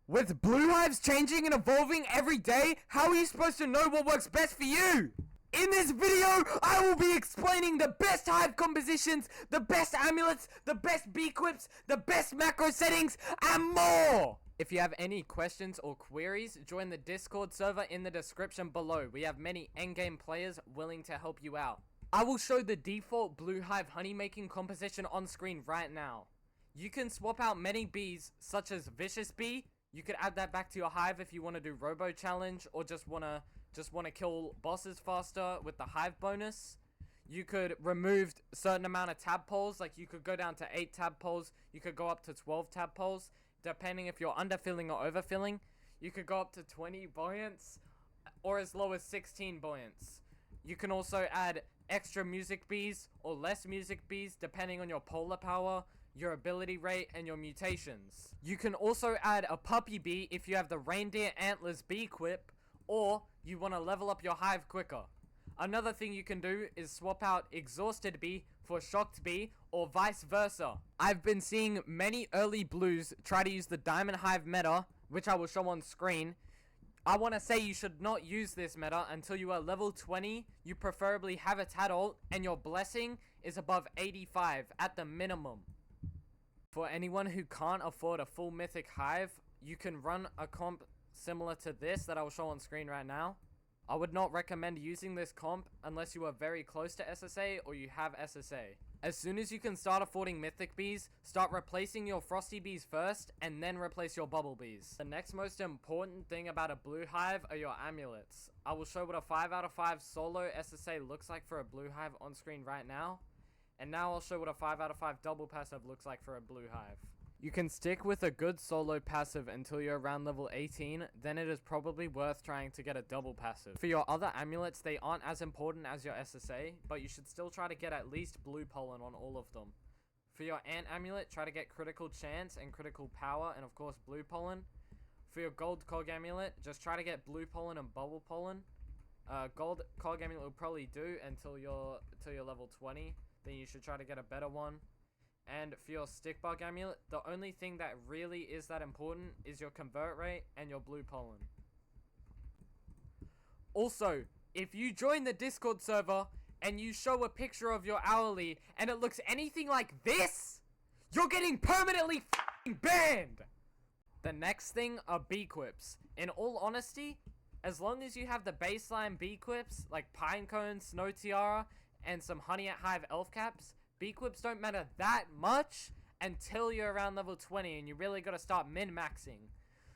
With blue hives changing and evolving every day, how are you supposed to know what works best for you? In this video, I will be explaining the best hive compositions, the best amulets, the best bee quips, the best macro settings, and more! If you have any questions or queries, join the Discord server in the description below. We have many endgame players willing to help you out. I will show the default blue hive honey making composition on screen right now. You can swap out many bees, such as Vicious Bee. You could add that back to your hive if you want to do Robo Challenge or just wanna kill bosses faster with the hive bonus. You could remove a certain amount of tadpoles, like you could go down to 8 tadpoles, you could go up to 12 tadpoles, depending if you're underfilling or overfilling. You could go up to 20 buoyants or as low as 16 buoyants. You can also add extra music bees or less music bees depending on your polar power, your ability rate, and your mutations. You can also add a puppy bee if you have the reindeer antlers bee quip, or you want to level up your hive quicker. Another thing you can do is swap out exhausted bee for shocked bee, or vice versa. I've been seeing many early blues try to use the diamond hive meta, which I will show on screen. I want to say you should not use this meta until you are level 20, you preferably have a tad ult, and your blessing is above 85 at the minimum. For anyone who can't afford a full mythic hive, you can run a comp similar to this that I will show on screen right now. I would not recommend using this comp unless you are very close to SSA or you have SSA. As soon as you can start affording mythic bees, start replacing your frosty bees first and then replace your bubble bees. The next most important thing about a blue hive are your amulets. I will show what a 5 out of 5 solo SSA looks like for a blue hive on screen right now. And now I'll show what a 5 out of 5 double passive looks like for a blue hive. You can stick with a good solo passive until you're around level 18, then it is probably worth trying to get a double passive. For your other amulets, they aren't as important as your SSA, but you should still try to get at least blue pollen on all of them. For your ant amulet, try to get critical chance and critical power, and of course blue pollen. For your gold cog amulet, just try to get blue pollen and bubble pollen. Gold cog amulet will probably do until you're level 20. Then you should try to get a better one. And for your stick bug amulet, the only thing that really is that important is your convert rate and your blue pollen. Also, if you join the Discord server and you show a picture of your hourly and it looks anything like this, you're getting permanently f***ing banned! The next thing are bee quips. In all honesty, as long as you have the baseline bee quips, like pine cone, snow tiara, and some honey at hive elf caps, bee quips don't matter that much until you're around level 20 and you really gotta start min-maxing.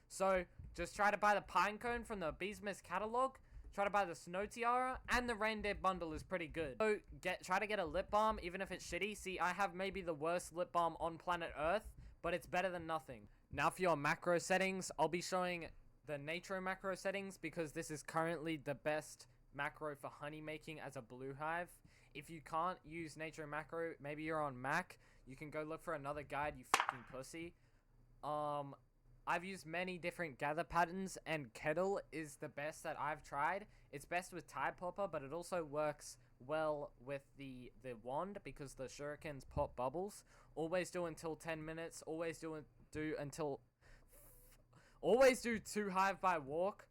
So just try to buy the pine cone from the Beesmith catalog, try to buy the snow tiara, and the reindeer bundle is pretty good. So try to get a lip balm even if it's shitty. See, I have maybe the worst lip balm on planet Earth, but it's better than nothing. Now for your macro settings, I'll be showing the Natro macro settings because this is currently the best macro for honey making as a blue hive. If you can't use Natro macro, maybe you're on Mac, you can go look for another guide, you fucking pussy. I've used many different gather patterns, and Kettle is the best that I've tried. It's best with Tide Popper, but it also works well with the wand because the shurikens pop bubbles. Always do until 10 minutes, always do 2 hive by walk.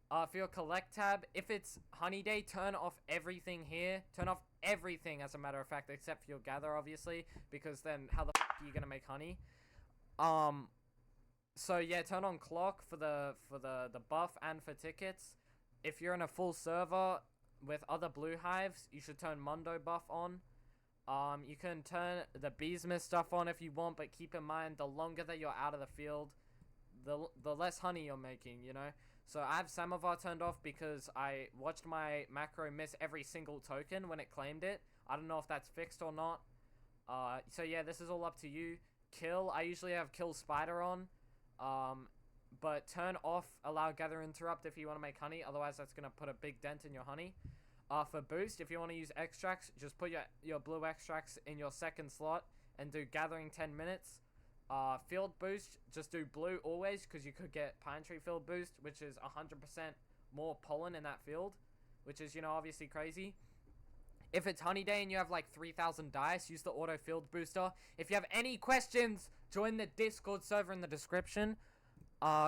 For your collect tab, if it's honey day, turn off everything here. Turn off everything, as a matter of fact, except for your gather, obviously, because then how the f are you gonna make honey? So yeah, turn on clock for the buff and for tickets. If you're in a full server with other blue hives, you should turn Mundo buff on. You can turn the Beesmith stuff on if you want, but keep in mind, the longer that you're out of the field, the less honey you're making, you know? So I have Samovar turned off because I watched my macro miss every single token when it claimed it. I don't know if that's fixed or not. So yeah, this is all up to you. Kill, I usually have Kill Spider on. But turn off Allow Gather Interrupt if you want to make honey. Otherwise, that's going to put a big dent in your honey. For boost, if you want to use extracts, just put your blue extracts in your second slot and do gathering 10 minutes. Field boost, just do blue always because you could get pine tree field boost, which is 100% more pollen in that field, which is, you know, obviously crazy. If it's honey day and you have like 3,000 dice, use the auto field booster. If you have any questions, join the Discord server in the description.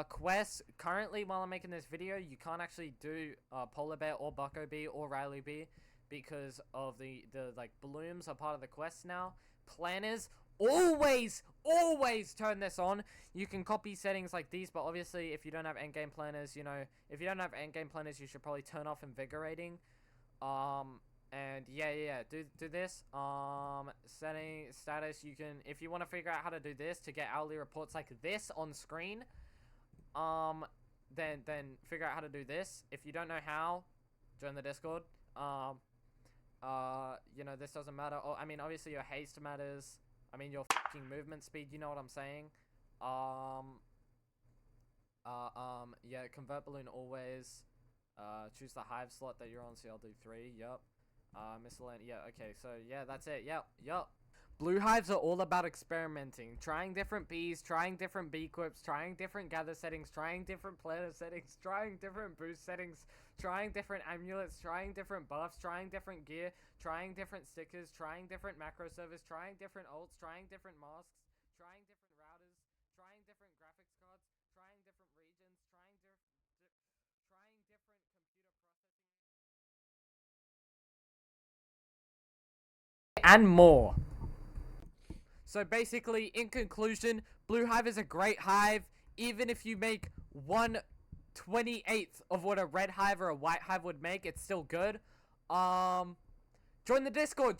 quests. Currently, while I'm making this video, you can't actually do Polar Bear or Bucko Bee or Riley Bee because of the like blooms are part of the quest now. Planners, always turn this on. You can copy settings like these, but obviously if you don't have endgame planners, you know, if you don't have endgame planners, you should probably turn off invigorating. And yeah, do this. Setting status, you can, if you want to figure out how to do this to get hourly reports like this on screen, then figure out how to do this. If you don't know how, join the Discord. You know, this doesn't matter. Oh, I mean, obviously your haste matters. I mean, your fucking movement speed, you know what I'm saying? Yeah, convert balloon always. Choose the hive slot that you're on, so I'll do 3, yep. Miscellaneous, yeah, okay, so yeah, that's it, yep. Blue hives are all about experimenting, trying different bees, trying different bee equips, trying different gather settings, trying different planner settings, trying different boost settings, trying different amulets, trying different buffs, trying different gear, trying different stickers, trying different macro servers, trying different ults, trying different masks, trying different routers, trying different graphics cards, trying different regions, trying different computer processing, and more. So basically, in conclusion, Blue Hive is a great hive. Even if you make 1/28th of what a red hive or a white hive would make, it's still good. Join the Discord.